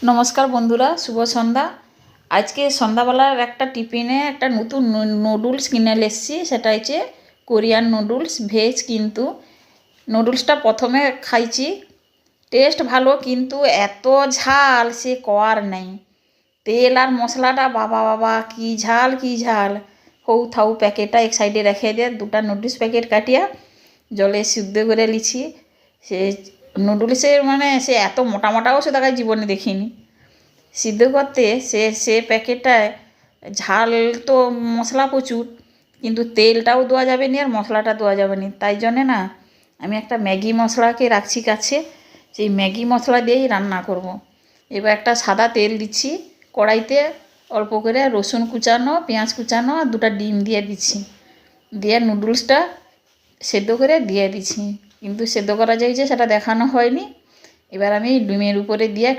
নমস্কার বন্ধুরা, শুভ সন্ধ্যা। আজকে সন্ধ্যাবেলার একটা টিফিনে একটা নতুন নুডলস কিনে এসেছি। সেটা হচ্ছে কোরিয়ান নুডলস, ভেজ। কিন্তু নুডলসটা প্রথমে খাইছি, টেস্ট ভালো, কিন্তু এত ঝাল সে কর নেই। তেল আর মশলাটা বাবা বাবা কি ঝাল কি ঝাল। হৌ থাউ প্যাকেটটা এক সাইডে রেখে দিয়ে দুটা নুডলস প্যাকেট কাটিয়া জলে সিদ্ধ করে লিছি। সে নুডলসের মানে সে এত মোটা মোটাও সে তাকে জীবনে দেখিনি। সিদ্ধ করতে সে প্যাকেটটায় ঝাল তো মশলা প্রচুর, কিন্তু তেলটাও দেওয়া যাবে না আর মশলাটা দেওয়া যাবে না। তাই জন্যে না আমি একটা ম্যাগি মশলাকে রাখছি কাছে, সেই ম্যাগি মশলা দিয়েই রান্না করব। এবার একটা সাদা তেল দিচ্ছি কড়াইতে, অল্প করে রসুন কুচানো, পেঁয়াজ কুচানো আর দুটো ডিম দিয়ে দিচ্ছি। দিয়ে নুডলসটা সেদ্ধ করে দিয়ে দিচ্ছি, কিন্তু সেদ্ধ করা যায় যে সেটা দেখানো হয়নি। এবার আমি ডিমের উপরে দিয়ে